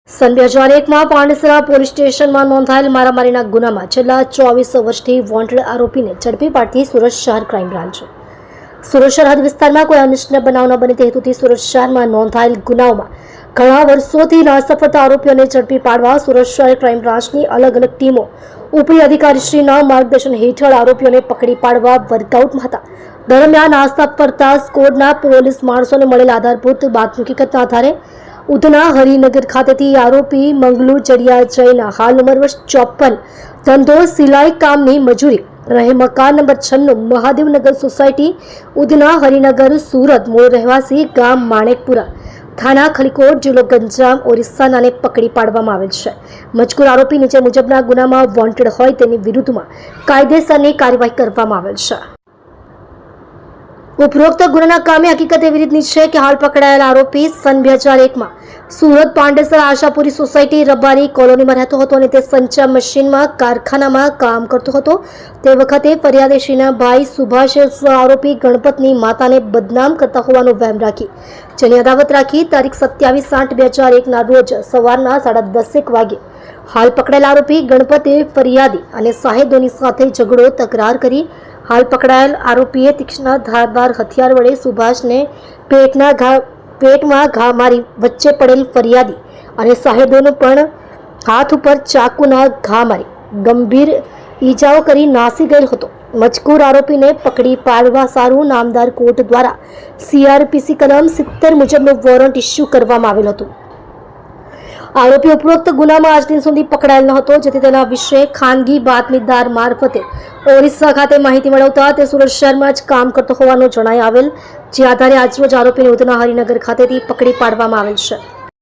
સન 2001માં Pandesara police સ્ટેશનમાં નોંધાયેલ મારામારીના ગુનામાં છેલ્લા 24 વર્ષથી વોન્ટેડ આરોપીને ઝડપી પાડતી સુરત શહેર ક્રાઇમ બ્રાન્ચ. સુરત સરહદ વિસ્તારમાં કોઈ અનિચ્છનીય બનાવ ન બને તે હેતુથી સુરત શહેરમાં નોંધાયેલ ગુનાઓમાં ઘણા વર્ષોથી નાસફળતા આરોપીઓને ઝડપી પાડવા સુરત શહેર ક્રાઇમ બ્રાન્ચની અલગ અલગ ટીમો ઉપરી અધિકારીશ્રીના માર્ગદર્શન હેઠળ આરોપીઓને પકડી પાડવા વર્કઆઉટમાં હતા. દરમિયાન નાસફળતા સ્કોડના પોલીસ માણસોને મળેલ આધારભૂત બાતમી હકીકતના આધારે ઉધના હરિનગર ખાતેથી આરોપી મંગલુ ચડિયા જૈના હાલ ઉંમર વર્ષ 54, ધંધો સિલાઈ કામની મજૂરી, રહે મકાન નંબર 96, મહાદેવનગર સોસાયટી, ઉધના હરિનગર, સુરત, મૂળ રહેવાસી ગામ માણેકપુરા, થાના ખલીકોટ, જિલ્લો ગંજામ, ઓરિસ્સાનાને પકડી પાડવામાં આવેલ છે. મજકૂર આરોપી નીચે મુજબના ગુનામાં વોન્ટેડ હોય તેની વિરુદ્ધમાં કાયદેસરની કાર્યવાહી કરવામાં આવેલ છે. ઉપરોક્ત ગુનાના કામે હકીકત એવી રીતની છે કે હાલ પકડાયેલ આરોપી સન 2001માં સુરત પાંડેસરા આશાપુરી સોસાયટી રબારી કોલોનીમાં રહેતો હતો અને તે સંચા મશીનમાં કારખાનામાં કામ કરતો હતો. તે વખતે ફરિયાદીશ્રીના ભાઈ સુભાષ આરોપી ગણપતની માતાને બદનામ કરતા હોવાનો વહેમ રાખી જેની અદાવત રાખી તારીખ 27/8/2001ના રોજ સવારના 10:30 વાગે હાલ પકડાયેલ આરોપી ગણપતે ફરિયાદી અને સાહેદોની સાથે ઝઘડો તકરાર કરી હાલ પકડાયેલ આરોપીએ તીક્ષ્ણ ધારદાર હથિયાર વડે સુભાષને પેટમાં ઘા મારી વચ્ચે પડેલ ફરિયાદી અને સાહેદોનો પણ હાથ ઉપર ચાકુના ઘા મારી ગંભીર ઈજાઓ કરી નાસી ગયેલ હતો. મજકૂર આરોપીને પકડી પાડવા સારું નામદાર કોર્ટ દ્વારા CRPC કલમ 70 મુજબનો વોરંટ ઇસ્યુ કરવામાં આવેલ હતું. આરોપી ઉપરોક્ત ગુનામાં આજ દિન સુધી પકડાયેલ ન હતો, જેથી તેના વિશે ખાનગી બાતમીદાર મારફતે ઓરિસ્સા ખાતે માહિતી મેળવતા તે સુરત શહેરમાં જ કામ કરતો હોવાનું જણાઈ આવેલ, જે આધારે આજરોજ આરોપીને ઉધના હરિનગર ખાતેથી પકડી પાડવામાં આવેલ છે.